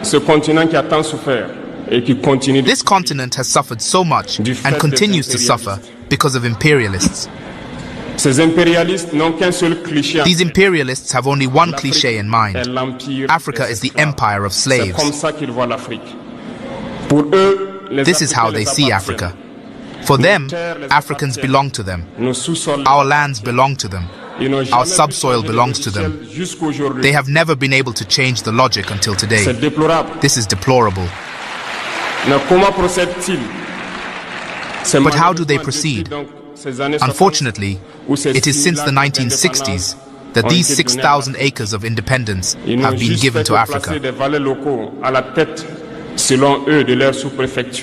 ce continent qui a tant souffert et qui continue. This continent has suffered so much and continues to suffer because of imperialists. Ces impérialistes n'ont qu'un seul cliché. These imperialists have only one cliché in mind. Africa is the empire of slaves. C'est comme ça qu'ils voient l'Afrique. Pour eux, this is how they see Africa. For them, Africans belong to them. Our lands belong to them. Our subsoil belongs to them. They have never been able to change the logic until today. This is deplorable. But how do they proceed? Unfortunately, it is since the 1960s that these 6,000 acres of independence have been given to Africa.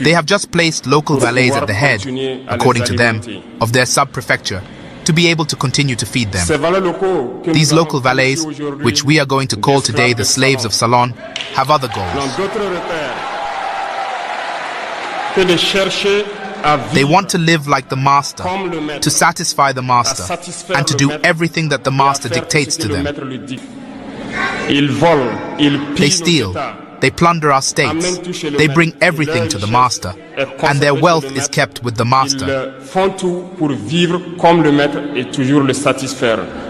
They have just placed local valets at the head, according to them, of their sub-prefecture to be able to continue to feed them. These local valets, which we are going to call today the slaves of Salon, have other goals. They want to live like the master, to satisfy the master, and to do everything that the master dictates to them. They steal, they plunder our states, they bring everything to the master, and their wealth is kept with the master.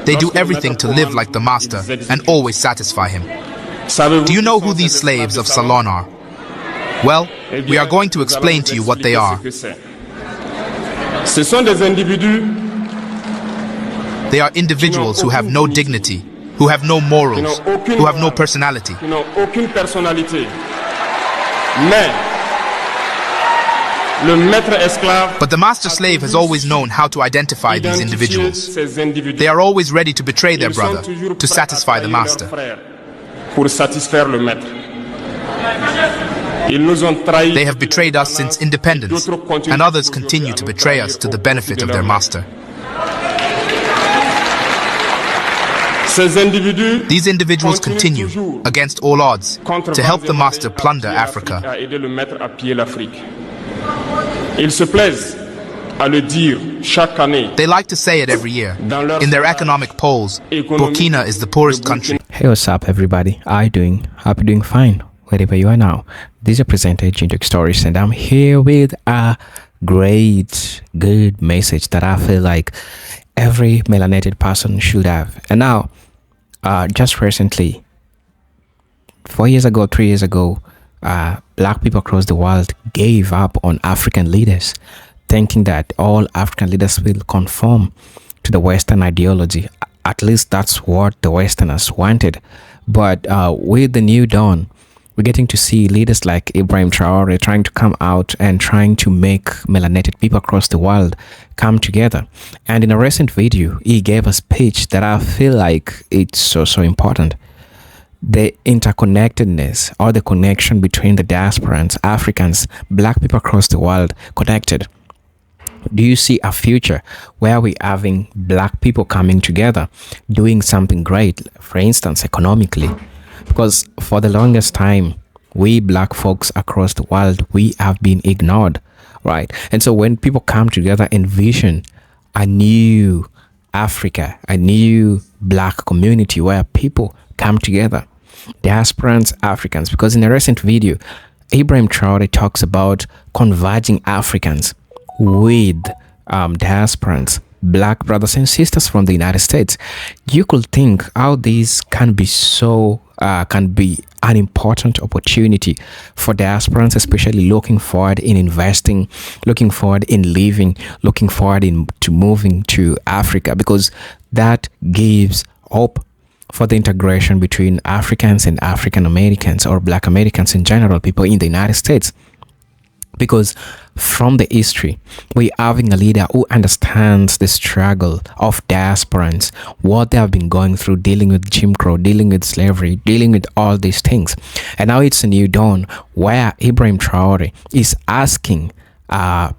They do everything to live like the master and always satisfy him. Do you know who these slaves of Salon are? Well, we are going to explain to you what they are. They are individuals who have no dignity, who have no morals, who have no personality. But the master slave has always known how to identify these individuals. They are always ready to betray their brother to satisfy the master. They have betrayed us since independence, and others continue to betray us to the benefit of their master. These individuals continue, against all odds, to help the master plunder Africa. They like to say it every year. In their economic polls, Burkina is the poorest country. Hey, what's up everybody? How are you doing? Hope you're doing fine wherever you are now. This is your presenter Jinjuk Stories, and I'm here with a great good message that I feel like every melanated person should have. And now just recently, 4 years ago, 3 years ago, black people across the world gave up on African leaders, thinking that all African leaders will conform to the Western ideology. At least that's what the Westerners wanted. But with the new dawn, we're getting to see leaders like Ibrahim Traore trying to come out and trying to make melanated people across the world come together. And in a recent video, he gave a speech that I feel like it's so important. The interconnectedness, or the connection between the diasporans, Africans, black people across the world connected. Do you see a future where we're having black people coming together, doing something great, for instance, economically? Because for the longest time, we black folks across the world, we have been ignored, right? And so when people come together, envision a new Africa, a new black community where people come together, diasporans, Africans. Because in a recent video, Ibrahim Traore talks about converging Africans with diasporans, black brothers and sisters from the United States. You could think how these can be can be an important opportunity for diasporans, especially looking forward in investing, looking forward in living, looking forward to moving to Africa, because that gives hope for the integration between Africans and African Americans, or black Americans in general, people in the United States. Because from the history, we're having a leader who understands the struggle of diasporans, what they have been going through, dealing with Jim Crow, dealing with slavery, dealing with all these things. And now it's a new dawn where Ibrahim Traore is asking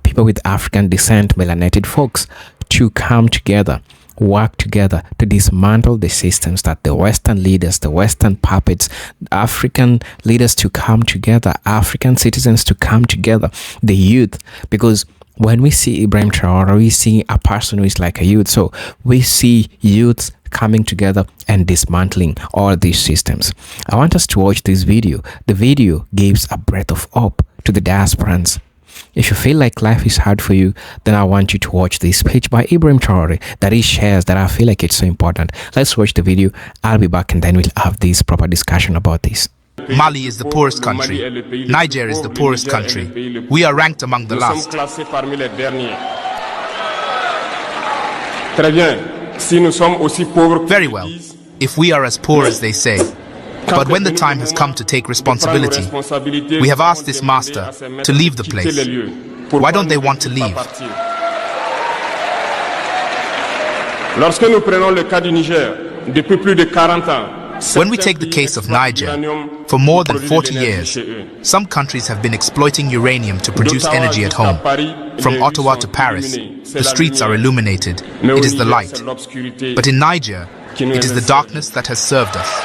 people with African descent, melanated folks, to come together, work together to dismantle the systems that the Western leaders, the Western puppets, African leaders to come together, African citizens to come together, the youth, because when we see Ibrahim Traore, we see a person who is like a youth. So we see youths coming together and dismantling all these systems. I want us to watch this video. The video gives a breath of hope to the diasporans. If you feel like life is hard for you, then I want you to watch this speech by Ibrahim Traore that he shares that I feel like it's so important. Let's watch the video. I'll be back and then we'll have this proper discussion about this. Mali is the poorest country. Niger is the poorest country. We are ranked among the last. Very well, if we are as poor as they say. But when the time has come to take responsibility, we have asked this master to leave the place. Why don't they want to leave? When we take the case of Niger, for more than 40 years, some countries have been exploiting uranium to produce energy at home. From Ottawa to Paris, the streets are illuminated. It is the light. But in Niger, it is the darkness that has served us.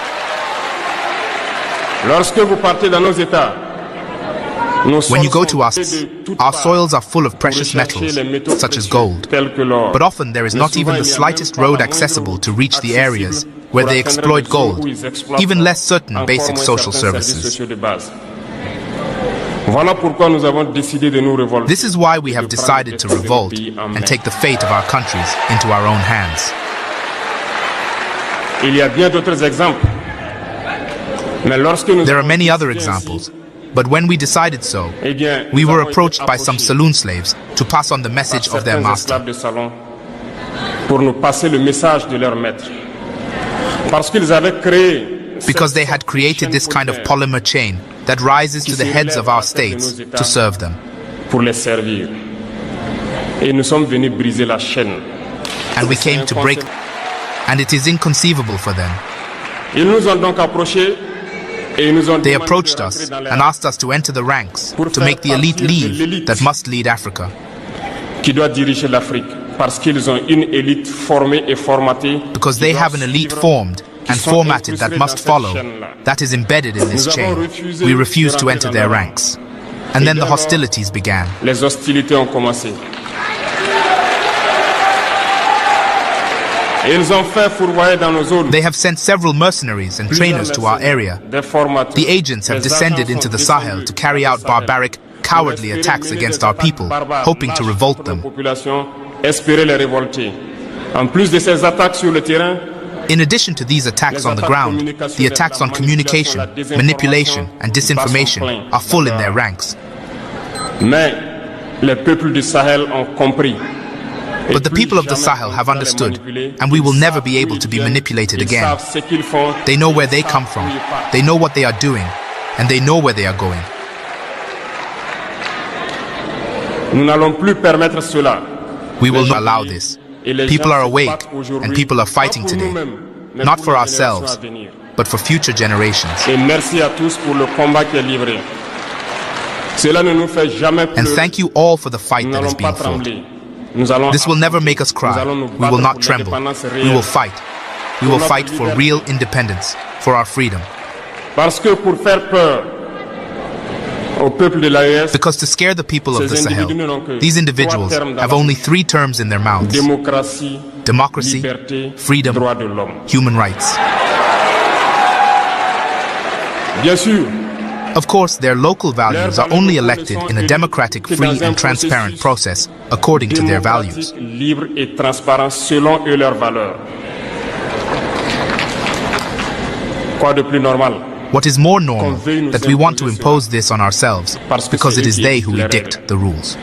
When you go to us, our soils are full of precious metals, such as gold. But often there is not even the slightest road accessible to reach the areas where they exploit gold, even less certain basic social services. This is why we have decided to revolt and take the fate of our countries into our own hands. There are many other examples, but when we decided so, we were approached by some saloon slaves to pass on the message of their master. Because they had created this kind of polymer chain that rises to the heads of our states to serve them. And we came to break, and it is inconceivable for them. They approached us and asked us to enter the ranks to make the elite leave that must lead Africa. Because they have an elite formed and formatted that must follow, that is embedded in this chain. We refused to enter their ranks. And then the hostilities began. They have sent several mercenaries and trainers to our area. The agents have descended into the Sahel to carry out barbaric, cowardly attacks against our people, hoping to revolt them. In addition to these attacks on the ground, the attacks on communication, manipulation, and disinformation are full in their ranks. But the people of the Sahel have understood, and we will never be able to be manipulated again. They know where they come from, they know what they are doing, and they know where they are going. We will not allow this. People are awake, and people are fighting today, not for ourselves, but for future generations. And thank you all for the fight that is being fought. This will never make us cry. We will not tremble. We will fight. We will fight for real independence, for our freedom. Because to scare the people of the Sahel, these individuals have only 3 terms in their mouths: democracy, freedom, human rights. Of course, their local values are only elected in a democratic, free and transparent process according to their values. What is more normal, that we want to impose this on ourselves, because it is they who dictate the rules.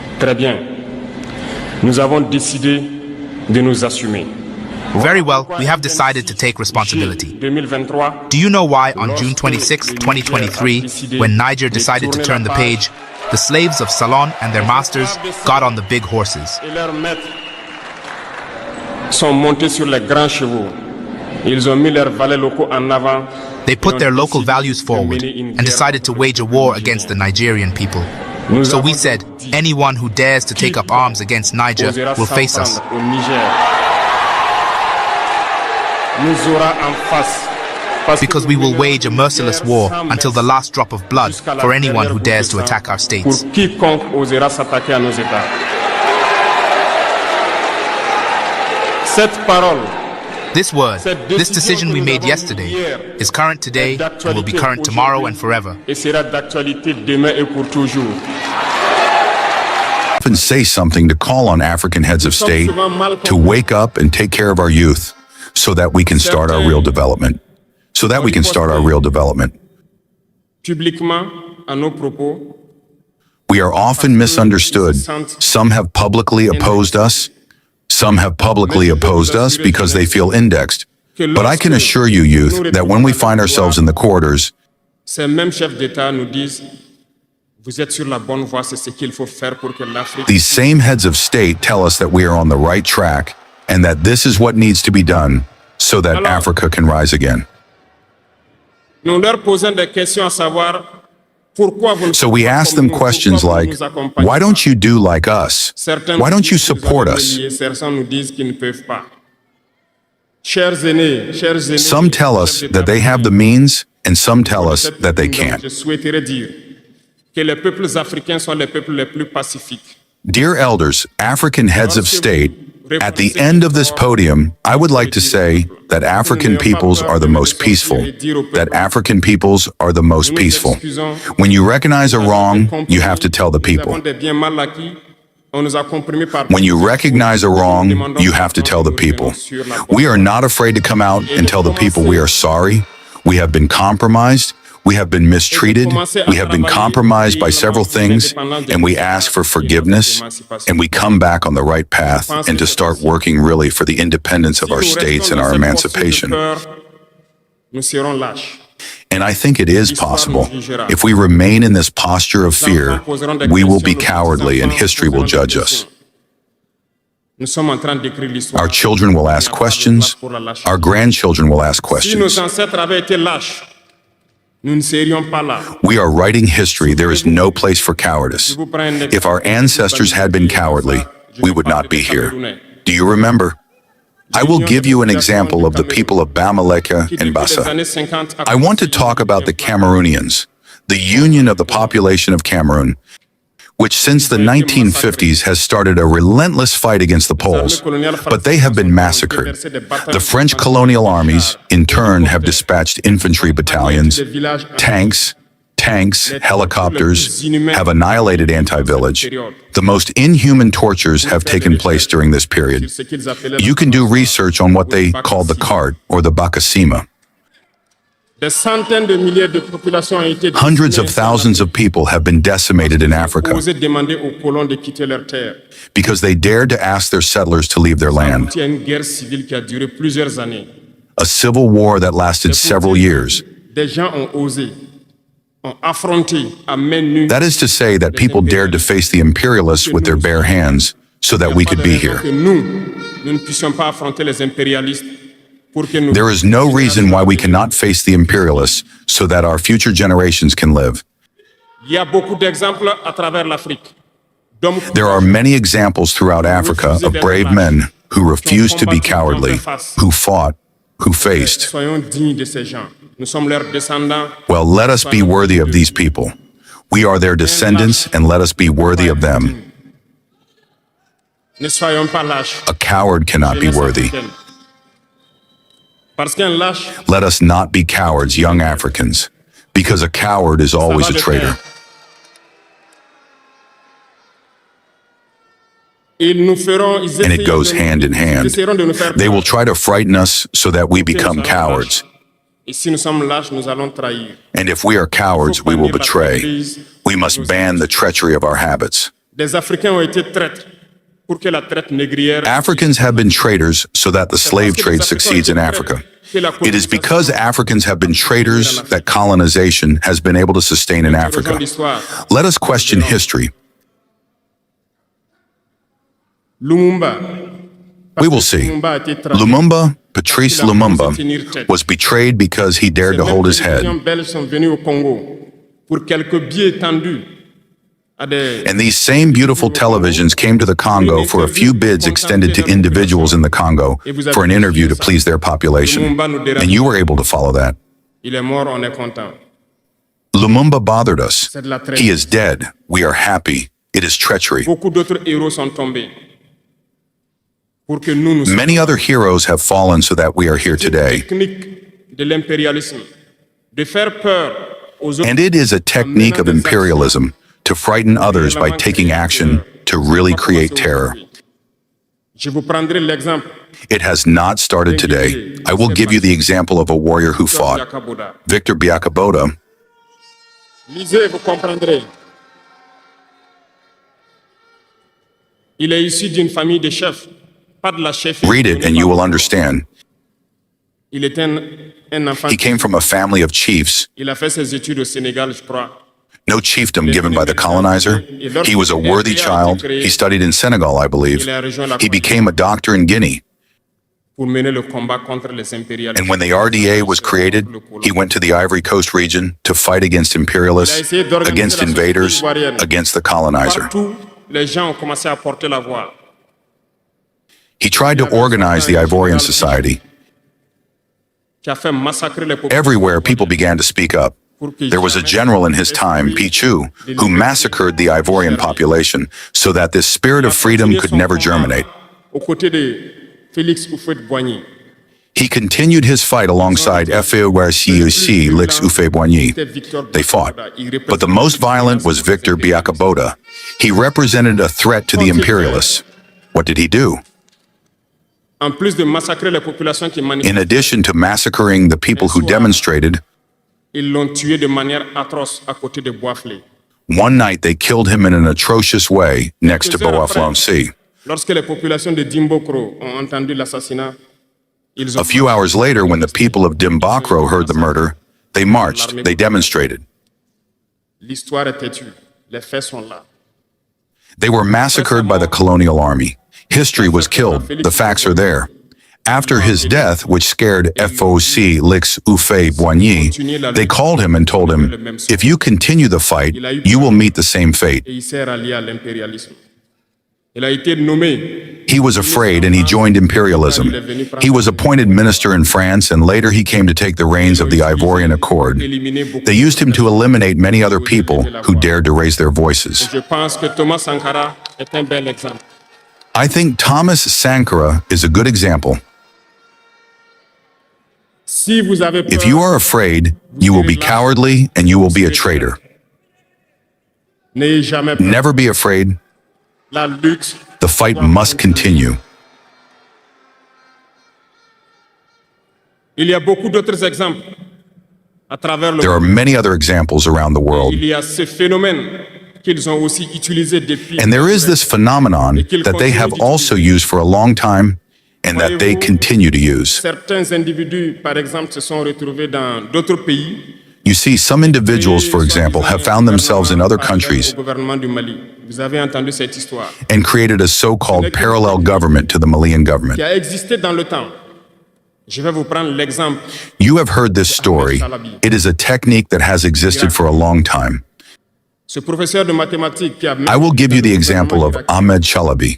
Very well, we have decided to take responsibility. Do you know why on June 26, 2023, when Niger decided to turn the page, the slaves of Salon and their masters got on the big horses? They put their local values forward and decided to wage a war against the Nigerian people. So we said, anyone who dares to take up arms against Niger will face us. Because we will wage a merciless war until the last drop of blood for anyone who dares to attack our states. This word, this decision we made yesterday, is current today and will be current tomorrow and forever. Often say something to call on African heads of state to wake up and take care of our youth so that we can start our real development. We are often misunderstood. Some have publicly opposed us. Some have publicly opposed us because they feel indexed. But I can assure you, youth, that when we find ourselves in the corridors, these same heads of state tell us that we are on the right track and that this is what needs to be done so that Africa can rise again. So we ask them questions like, why don't you do like us? Why don't you support us? Some tell us that they have the means, and some tell us that they can't. Dear elders, African heads of state, at the end of this podium, I would like to say that African peoples are the most peaceful. When you recognize a wrong, you have to tell the people. We are not afraid to come out and tell the people we are sorry. We have been compromised. We have been mistreated, we have been compromised by several things, and we ask for forgiveness, and we come back on the right path, and to start working really for the independence of our states and our emancipation. And I think it is possible. If we remain in this posture of fear, we will be cowardly and history will judge us. Our children will ask questions, our grandchildren will ask questions. We are writing history. There is no place for cowardice. If our ancestors had been cowardly, we would not be here. Do you remember? I will give you an example of the people of Bamileke and Bassa. I want to talk about the Cameroonians, the union of the population of Cameroon, which since the 1950s has started a relentless fight against the Poles, but they have been massacred. The French colonial armies, in turn, have dispatched infantry battalions, tanks, helicopters, have annihilated anti-village. The most inhuman tortures have taken place during this period. You can do research on what they call the cart or the Bakasima. Hundreds of thousands of people have been decimated in Africa because they dared to ask their settlers to leave their land. A civil war that lasted several years. That is to say that people dared to face the imperialists with their bare hands so that we could be here. There is no reason why we cannot face the imperialists so that our future generations can live. There are many examples throughout Africa of brave men who refused to be cowardly, who fought, who faced. Well, let us be worthy of these people. We are their descendants, and let us be worthy of them. A coward cannot be worthy. Let us not be cowards, young Africans, because a coward is always a traitor. And it goes hand in hand. They will try to frighten us so that we become cowards. And if we are cowards, we will betray. We must ban the treachery of our habits. Africans have been traitors so that the slave trade succeeds in Africa. It is because Africans have been traitors that colonization has been able to sustain in Africa. Let us question history. We will see. Lumumba, Patrice Lumumba, was betrayed because he dared to hold his head. And these same beautiful televisions came to the Congo for a few bids extended to individuals in the Congo for an interview to please their population. And you were able to follow that. Lumumba bothered us. He is dead. We are happy. It is treachery. Many other heroes have fallen so that we are here today. And it is a technique of imperialism to frighten others by taking action to really create terror. It has not started today. I will give you the example of a warrior who fought, Victor Biakaboda. Lisez, vous comprendrez. Il est issu d'une famille de chefs, pas de la chefferie. Read it and you will understand. Il est un enfant. He came from a family of chiefs. Il a fait ses études au Sénégal, je crois. No chiefdom given by the colonizer. He was a worthy child. He studied in Senegal, I believe. He became a doctor in Guinea. And when the RDA was created, he went to the Ivory Coast region to fight against imperialists, against invaders, against the colonizer. He tried to organize the Ivorian society. Everywhere, people began to speak up. There was a general in his time, Pichu, who massacred the Ivorian population so that this spirit of freedom could never germinate. He continued his fight alongside Efewersi Lix Ufeboigny. They fought. But the most violent was Victor Biakaboda. He represented a threat to the imperialists. What did he do? In addition to massacring the people who demonstrated, one night they killed him in an atrocious way next to Bois-Flancy. A few hours later, when the people of Dimbakro heard the murder, they marched, they demonstrated. They were massacred by the colonial army. History was killed, the facts are there. After his death, which scared FOC Lix Ufeboigny, they called him and told him, if you continue the fight, you will meet the same fate. He was afraid and he joined imperialism. He was appointed minister in France and later he came to take the reins of the Ivorian Accord. They used him to eliminate many other people who dared to raise their voices. I think Thomas Sankara is a good example. If you are afraid, you will be cowardly and you will be a traitor. Never be afraid. The fight must continue. There are many other examples around the world. And there is this phenomenon that they have also used for a long time and that they continue to use. You see, some individuals, for example, have found themselves in other countries and created a so-called parallel government to the Malian government. You have heard this story. It is a technique that has existed for a long time. I will give you the example of Ahmed Chalabi,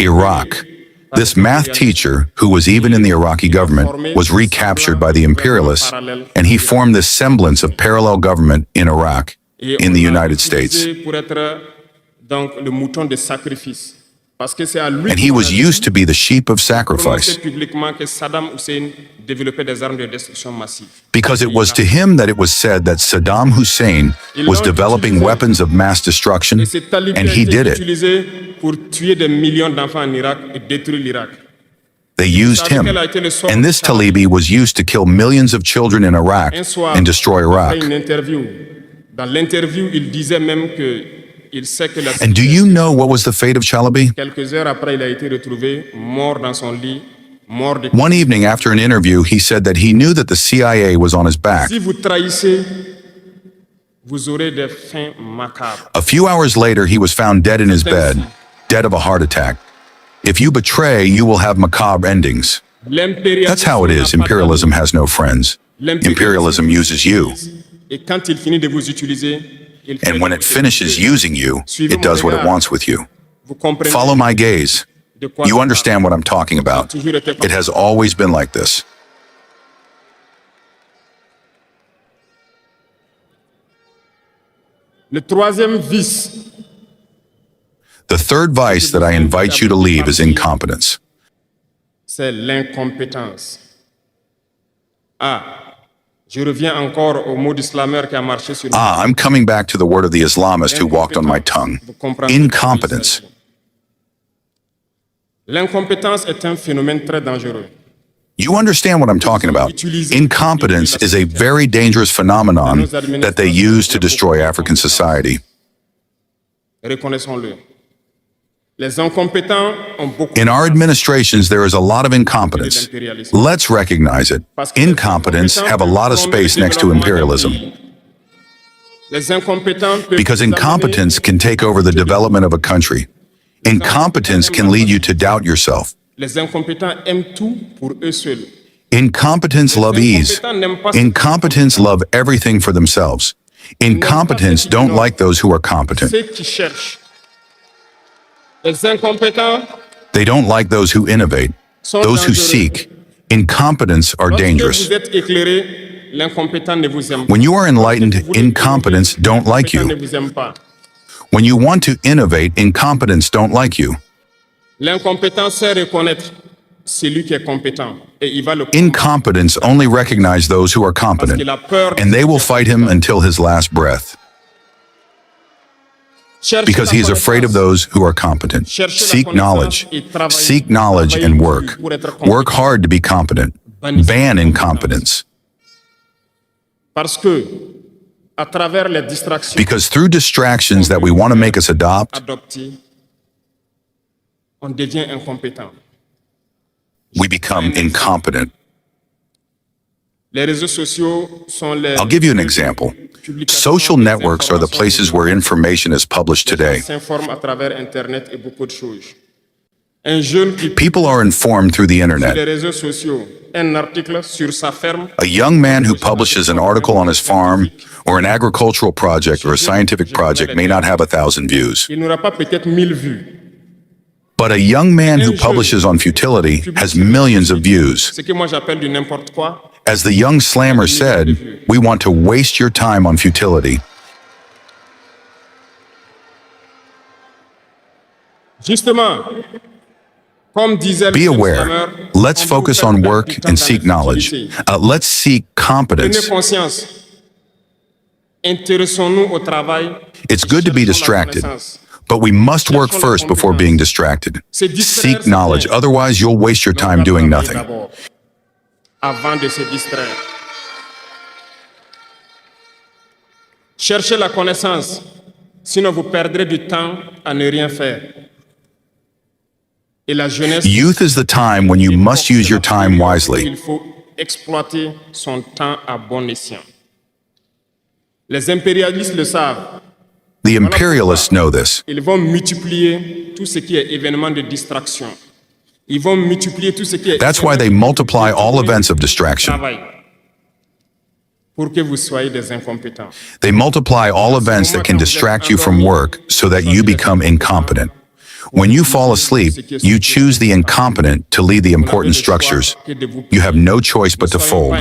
Iraq. This math teacher, who was even in the Iraqi government, was recaptured by the imperialists, and he formed this semblance of parallel government in Iraq, in the United States. And he was used to be the sheep of sacrifice. Because it was to him that it was said that Saddam Hussein was developing weapons of mass destruction, and he did it. They used him. And this Talibi was used to kill millions of children in Iraq and destroy Iraq. And do you know what was the fate of Chalabi? One evening after an interview, he said that he knew that the CIA was on his back. A few hours later, he was found dead in his bed, dead of a heart attack. If you betray, you will have macabre endings. That's how it is. Imperialism has no friends. Imperialism uses you. And when it finishes using you, it does what it wants with you. Follow my gaze. You understand what I'm talking about. It has always been like this. Le troisième vice The third vice that I invite you to leave is incompetence. c'est l'incompétence. Je reviens encore au mot du slameur qui a marché sur I'm coming back to the word of the Islamist who walked on my tongue. Incompetence. L'incompétence est un phénomène très dangereux. You understand what I'm talking about. Incompetence is a very dangerous phenomenon that they use to destroy African society. Reconnaissons-le. Les incompétents ont beaucoup. In our administrations, there is a lot of incompetence. Let's recognize it. Incompetents have a lot of space next to imperialism. Because incompetence can take over the development of a country. Incompetence can lead you to doubt yourself. Les incompétents aiment tout pour eux seuls. Incompetents love ease. Incompetents love everything for themselves. Incompetents don't like those who are competent. Ceux qui cherchent. Les incompétents. They don't like those who innovate, those who seek. Incompetents are dangerous. Lorsque vous êtes éclairé, l'incompétent ne vous aime pas. When you are enlightened, incompetents don't like L'incompétent ne you. vous aime pas. When you want to innovate, incompetents don't like you. L'incompétent sait reconnaître celui qui est compétent et il va le combattre. Incompetents only recognize those who are competent, and they will fight him until his last breath, because he is afraid of those who are competent. Seek knowledge. Seek knowledge and work. Work hard to be competent. Ban incompetence. Parce que, à travers les distractions Because through distractions that we want to make us adopt, adoptées, on devient incompétent. we become incompetent. Les réseaux sociaux sont les. I'll give you an example. Social networks are the places where information is published today. S'informe à travers Internet et beaucoup de choses. Un jeune qui People are informed through the sur internet. les réseaux sociaux un article sur sa ferme. A young man who publishes an article on his farm or an agricultural project or a scientific project may not have 1,000 views. Il n'aura pas peut-être 1000 vues. But a young man who publishes on futility has millions of views. Ce que moi j'appelle du n'importe quoi. As the young slammer said, we want to waste your time on futility. Justement, comme disait Be le aware. slameur, Let's on focus peut on perdre work du temps and dans seek la knowledge. futilité. Let's seek Prenez competence. conscience. Intéressons-nous au travail. It's good to be distracted, but we must work first before being distracted. Seek knowledge, otherwise you'll waste your time doing nothing. D'abord, avant de se distraire. Cherchez la connaissance, sinon vous perdrez du temps à ne rien faire. Et la jeunesse. Youth is the time when you must use your time wisely. Il faut exploiter son temps à bon escient. Les impérialistes le savent. The imperialists know this. Ils vont multiplier tout ce qui est événement de distraction. Ils vont multiplier tout ce qui est. That's why they multiply all events of distraction. Travail. Pour que vous soyez des incompétents. They multiply all events that can distract you from work so that you become incompetent. When you fall asleep, you choose the incompetent to lead the important structures. You have no choice but to fold.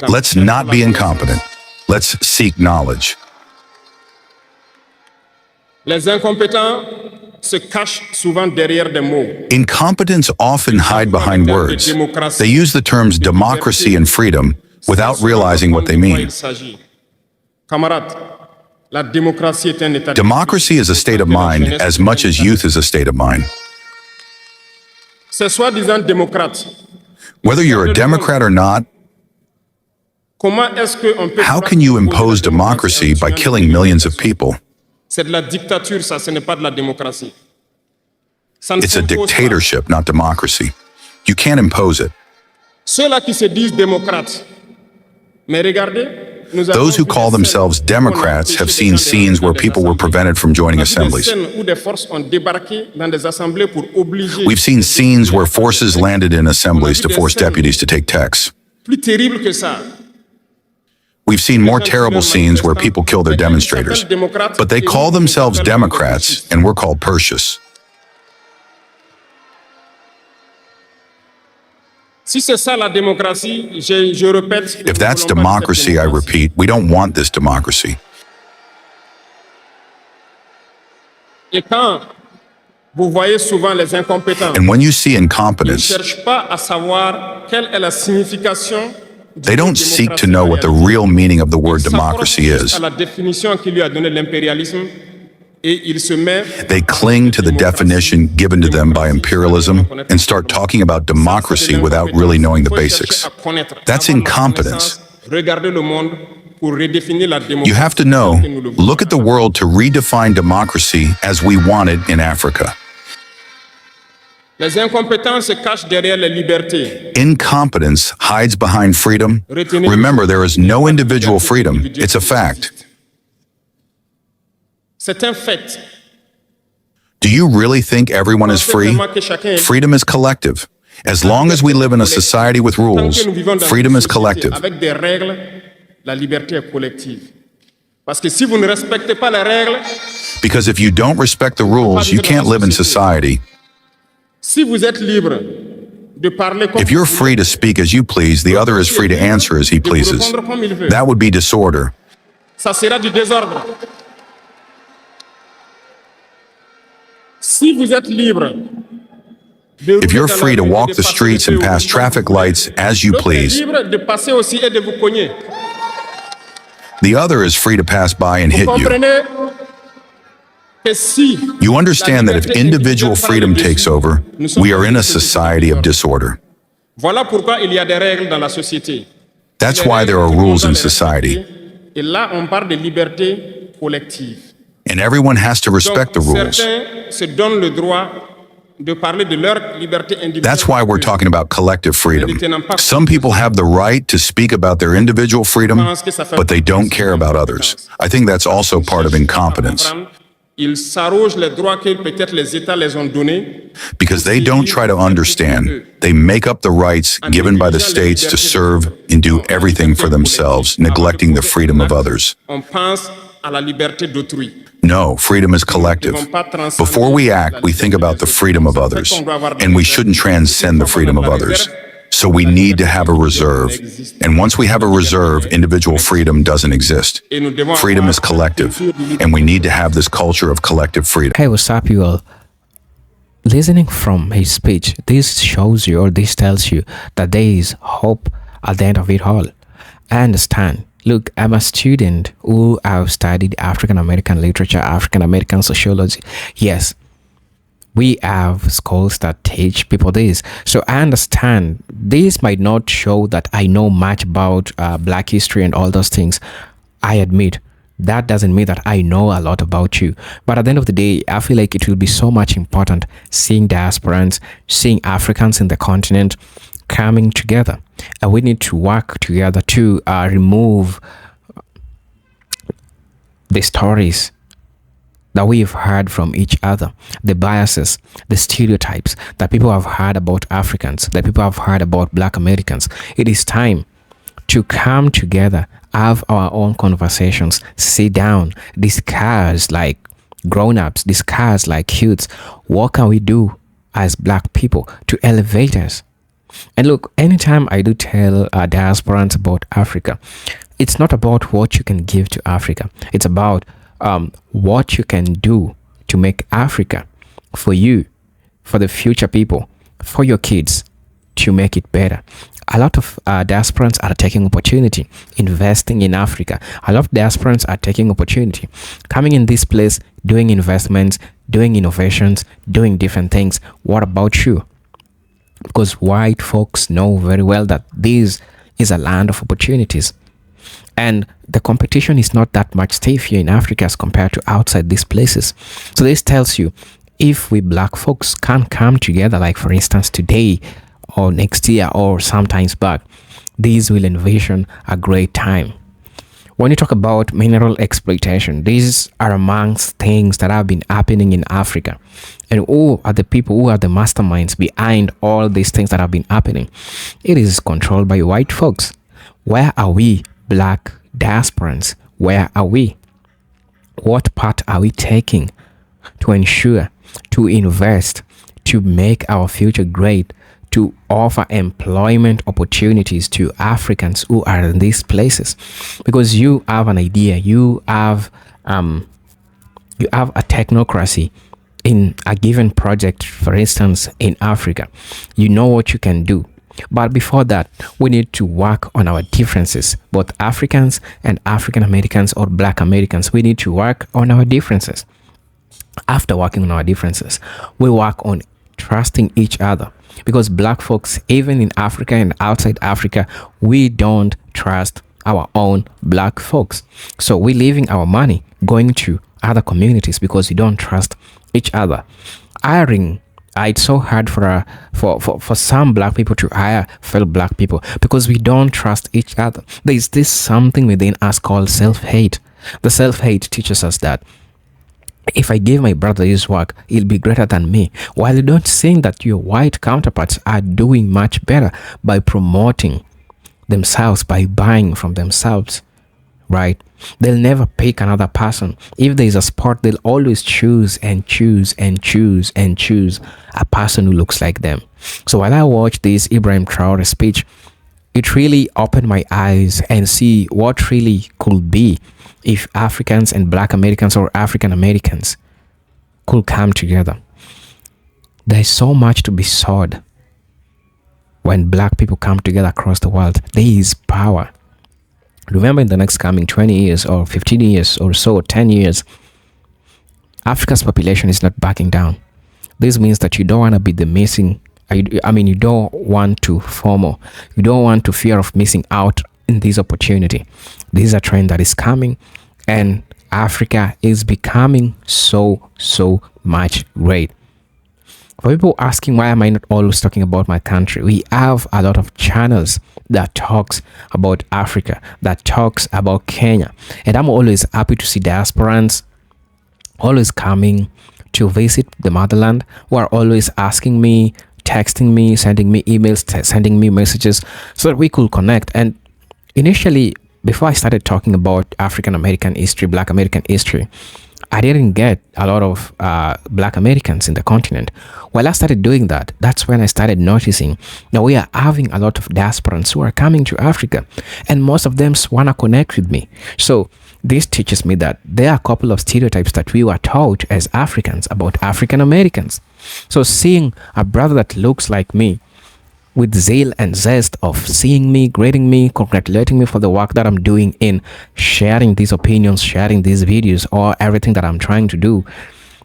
Let's not be incompetent. Let's seek knowledge. Les incompétents se cachent souvent derrière des mots. Incompetents often hide behind words. They use the terms democracy and freedom without realizing what they mean. Camarades, la démocratie est un état. Democracy is a state of mind as much as youth is a state of mind. Ces soi-disant démocrates. Whether you're a Democrat or not, Comment est-ce que on peut how can you impose democracy by killing millions of people? C'est de la dictature, ça, ce n'est pas de la démocratie. Ça ne It's a s'impose pas. dictatorship, not democracy. You can't impose it. Ceux-là qui se disent démocrates, mais regardez, nous avons Those who vu call des themselves scènes Democrats où on a have empêché seen des gens de scenes where rentrer dans people des were prevented from joining assemblées. On a vu des assemblies. scènes où des forces ont débarqué dans des assemblées pour obliger. We've seen scenes where forces landed in assemblies to force deputies to take texts. Plus terrible que ça. We've seen more terrible scenes where people kill their demonstrators. But they call themselves Democrats, and we're called Perseus. Si c'est ça la démocratie, je répète. If that's democracy, I repeat, we don't want this democracy. Et quand Vous voyez souvent les incompétents. And when you see Ils ne incompetence, cherchent pas à savoir quelle est la signification they don't seek to know what the real meaning of the word democracy is. à la définition qu'il lui a donnée l'impérialisme et il se met They cling to the definition given to them by imperialism and start talking about democracy without really knowing the basics. That's incompetence. Regardez le monde pour redéfinir la démocratie. You have to know, look at the world to redefine democracy as we want it in Africa. Les incompétents se cachent derrière les libertés. Incompetence hides behind freedom. Remember, there is no individual freedom. It's a fact. C'est un fait. Do you really think everyone is free? Freedom is collective. As long as we live in a society with rules, freedom is collective. Avec des règles, la liberté est collective. Parce que si vous ne respectez pas les règles, Because if you don't respect the rules, you can't live in society. si vous êtes libre de parler comme If you're free to speak as you please, the other is free to answer as he pleases. That would be disorder. ça sera du désordre. Si vous êtes libre de If you're rouler dans free la to rue et walk de the passer streets le and feu pass ou traffic lights as you l'autre est please, libre de passer aussi et de vous cogner. the other is free to pass by and Vous hit you. comprenez que si You understand that if individual freedom takes over, we are in a society of disorder. voilà pourquoi il y a des règles dans la société. That's why there are rules in society, Et là, on parle de liberté collective. and everyone has to respect the Donc, rules. certains se donnent le droit de parler de leur liberté individuelle. That's why we're talking about collective freedom. Some people have the right to speak about their individual freedom, but they don't care about others. I think that's also part of incompetence, Ils s'arrogent les droits que peut-être les États les ont donnés. because they don't try to understand. They make up the rights given by the states to serve and do everything for themselves, neglecting the freedom of others. On pense à la liberté d'autrui. No, freedom is collective. Before we act, we think about the freedom of others, and we shouldn't transcend the freedom of others. So we need to have a reserve. And once we have a reserve, individual freedom doesn't exist. Freedom is collective, and we need to have this culture of collective freedom. Hey, what's up, you all? Listening from his speech, this shows you or this tells you that there is hope at the end of it all. I understand. Look, I'm a student who have studied African American literature, African American sociology. Yes, we have schools that teach people this. So I understand this might not show that I know much about Black history and all those things. I admit that doesn't mean that I know a lot about you. But at the end of the day, I feel like it will be so much important seeing diasporans, seeing Africans in the continent coming together. And we need to work together to remove the stories that we've heard from each other, the biases, the stereotypes that people have heard about Africans, that people have heard about Black Americans. It is time to come together, have our own conversations, sit down, discuss like grown-ups, discuss like youths. What can we do as Black people to elevate us? And look, anytime I do tell diasporans about Africa, it's not about what you can give to Africa. It's about what you can do to make Africa for you, for the future people, for your kids, to make it better. A lot of diasporans are taking opportunity, investing in Africa. A lot of diasporans are taking opportunity, coming in this place, doing investments, doing innovations, doing different things. What about you? Because white folks know very well that this is a land of opportunities. And the competition is not that much stiff here in Africa as compared to outside these places. So this tells you, if we Black folks can't come together, like for instance today or next year or sometimes back, these will envision a great time. When you talk about mineral exploitation, these are amongst things that have been happening in Africa. And who are the people, who are the masterminds behind all these things that have been happening? It is controlled by white folks. Where are we, Black diasporans? Where are we? What part are we taking to ensure, to invest, to make our future great, to offer employment opportunities to Africans who are in these places? Because you have an idea, you have a technocracy in a given project, for instance, in Africa, you know what you can do. But before that, we need to work on our differences. Both Africans and African Americans or Black Americans, we need to work on our differences. After working on our differences, we work on trusting each other. Because Black folks, even in Africa and outside Africa, we don't trust our own Black folks. So we're leaving our money going to other communities because we don't trust each other. Hiring, it's so hard for some Black people to hire fellow Black people because we don't trust each other. There is this something within us called self-hate. The self-hate teaches us that if I give my brother his work, he'll be greater than me. While you don't think that your white counterparts are doing much better by promoting themselves, by buying from themselves, right? They'll never pick another person. If there is a sport, they'll always choose and choose and choose and choose a person who looks like them. So while I watched this Ibrahim Traore speech, it really opened my eyes and see what really could be if Africans and Black Americans or African Americans could come together. There's so much to be sought when Black people come together across the world. There is power. Remember, in the next coming 20 years or 15 years or so, 10 years, Africa's population is not backing down. This means that you don't want to be the missing. You don't want to FOMO. You don't want to fear of missing out in this opportunity. This is a trend that is coming, and Africa is becoming so much great. For people asking why am I not always talking about my country, we have a lot of channels that talks about Africa, that talks about Kenya, and I'm always happy to see diasporans always coming to visit the motherland, who are always asking me, texting me, sending me emails, sending me messages so that we could connect. And initially, before I started talking about African American history, Black American history, I didn't get a lot of Black Americans in the continent. While I started doing that, that's when I started noticing that we are having a lot of diasporans who are coming to Africa, and most of them want to connect with me. So this teaches me that there are a couple of stereotypes that we were taught as Africans about African Americans. So seeing a brother that looks like me, with zeal and zest of seeing me, greeting me, congratulating me for the work that I'm doing in sharing these opinions, sharing these videos, or everything that I'm trying to do,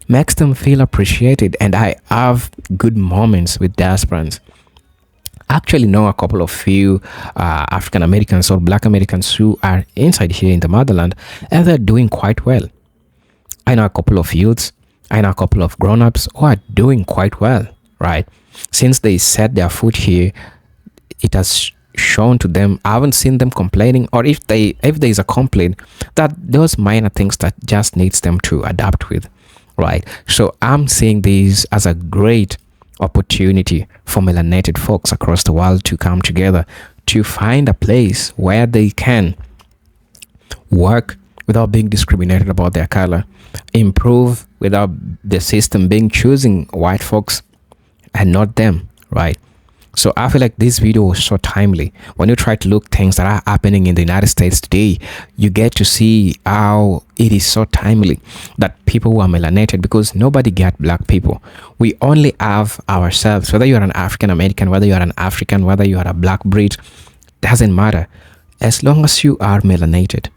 makes them feel appreciated. And I have good moments with diasporans. I actually know a couple of few African Americans or Black Americans who are inside here in the motherland, and they're doing quite well. I know a couple of youths, I know a couple of grown-ups who are doing quite well, right? Since they set their foot here, it has shown to them, I haven't seen them complaining, or if there is a complaint, that those minor things that just needs them to adapt with, right? So I'm seeing this as a great opportunity for melanated folks across the world to come together to find a place where they can work without being discriminated about their color, improve without the system being choosing white folks and not them, right? So I feel like this video was so timely. When you try to look things that are happening in the United States today, you get to see how it is so timely that people who are melanated, because nobody get Black people. We only have ourselves. Whether you're an African American, whether you're an African, whether you are a Black breed, doesn't matter. As long as you are melanated,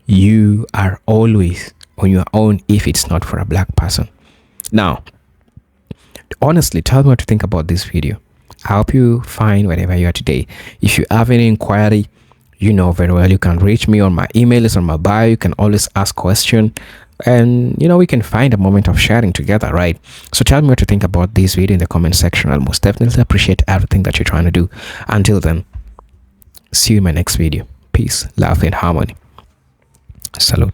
you are always on your own if it's not for a Black person. Now, honestly, tell me what to think about this video. I hope you find wherever you are today. If you have any inquiry, you know very well you can reach me on my email is on my bio. You can always ask question, and we can find a moment of sharing together, right? So tell me what to think about this video in the comment section. I'll most definitely appreciate everything that you're trying to do. Until then, see you in my next video. Peace, love, and harmony. Salute.